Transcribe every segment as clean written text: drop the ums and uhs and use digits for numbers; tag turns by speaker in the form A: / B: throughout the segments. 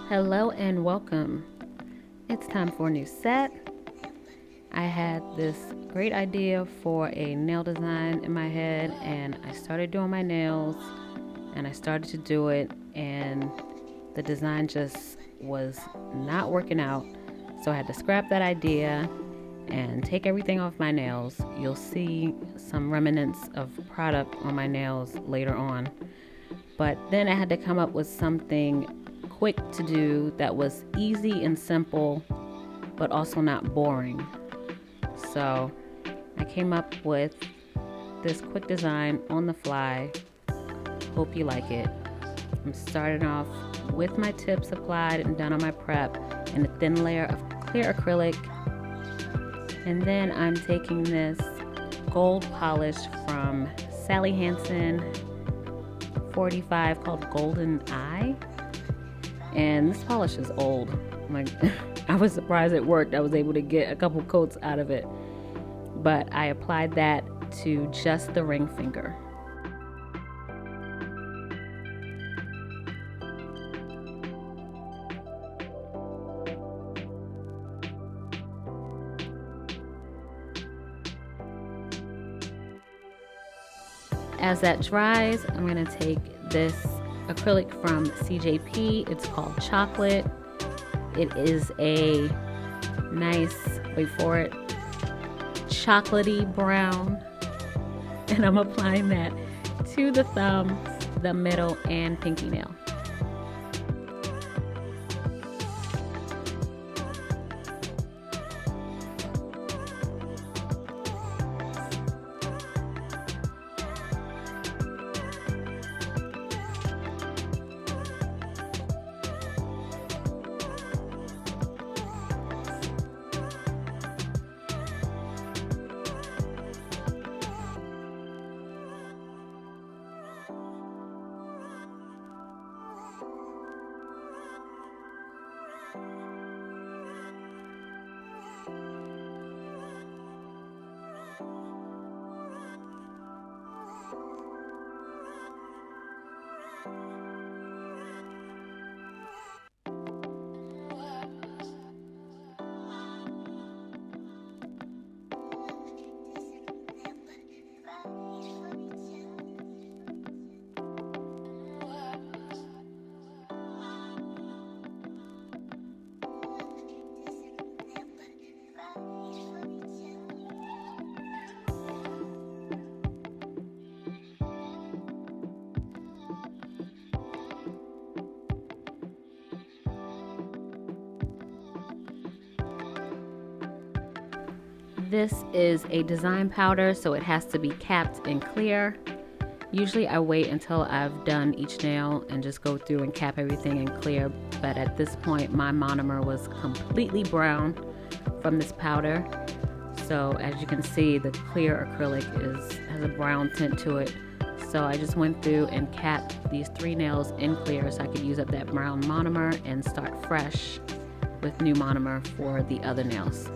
A: Hello and welcome. It's time for a new set. I had this great idea for a nail design in my head, and I started doing my nails and I started to do it, and the design just was not working out. So I had to scrap that idea and take everything off my nails. You'll see some remnants of product on my nails later on. But then I had to come up with something quick to do that was easy and simple, but also not boring. So I came up with this quick design on the fly. Hope you like it. I'm starting off with my tips applied and done on my prep and a thin layer of clear acrylic. And then I'm taking this gold polish from Sally Hansen 45 called Golden Eye. And this polish is old. I was surprised it worked. I was able to get a couple coats out of it. But I applied that to just the ring finger. As that dries, I'm going to take this acrylic from CJP. It's called Chocolate. It is a nice, wait for it, chocolatey brown. And I'm applying that to the thumb, the middle, and pinky nail. This is a design powder, so it has to be capped and clear. Usually I wait until I've done each nail and just go through and cap everything in clear, but at this point my monomer was completely brown from this powder. So as you can see, the clear acrylic has a brown tint to it. So I just went through and capped these 3 nails in clear so I could use up that brown monomer and start fresh with new monomer for the other nails.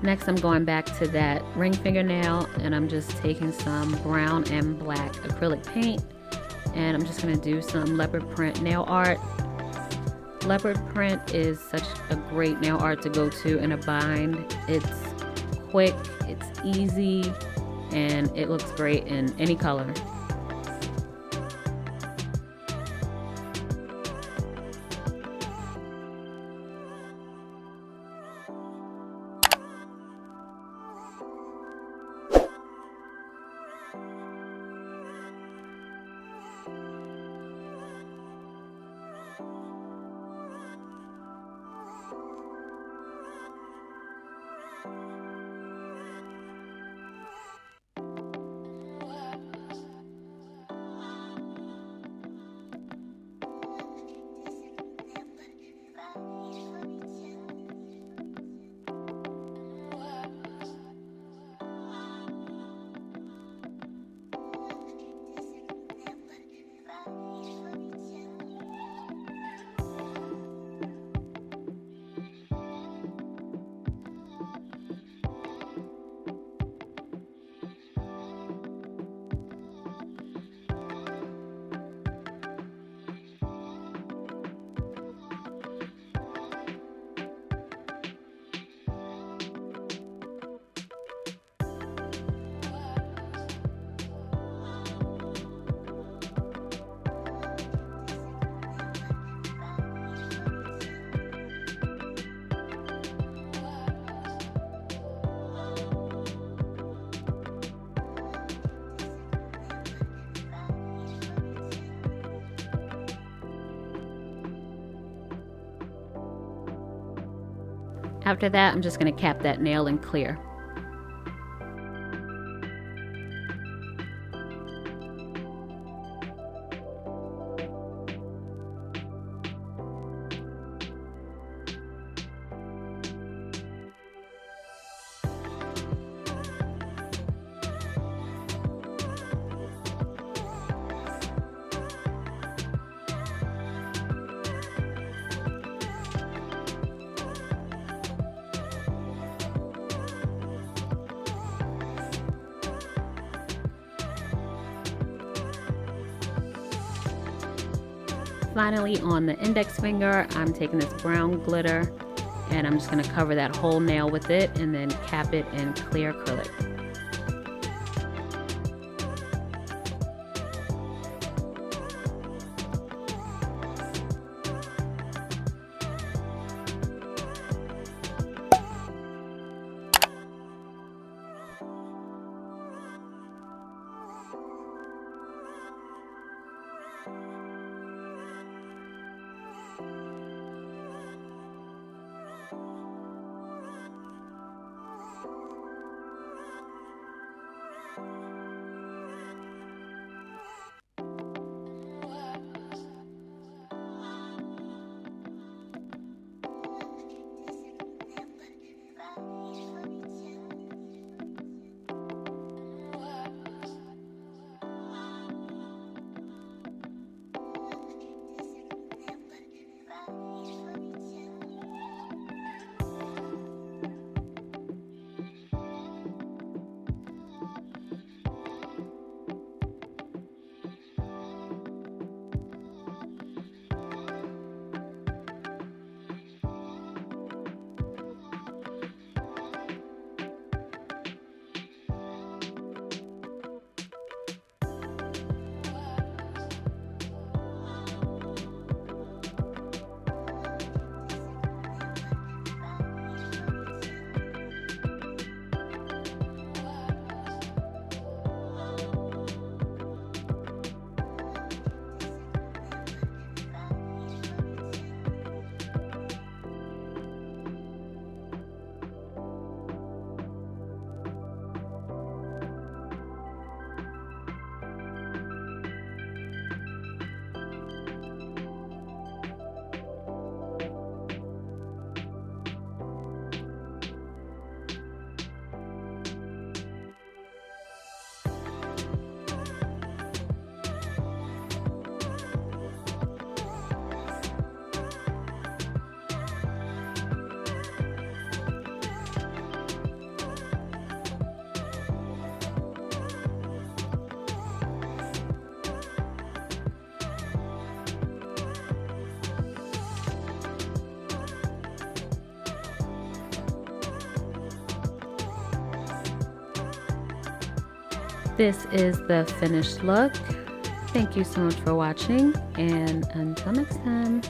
A: Next, I'm going back to that ring fingernail, and I'm just taking some brown and black acrylic paint, and I'm just going to do some leopard print nail art. Leopard print is such a great nail art to go to in a bind. It's quick, it's easy, and it looks great in any color. After that, I'm just going to cap that nail in clear. Finally, on the index finger, I'm taking this brown glitter and I'm just going to cover that whole nail with it and then cap it in clear acrylic. This is the finished look. Thank you so much for watching, and until next time.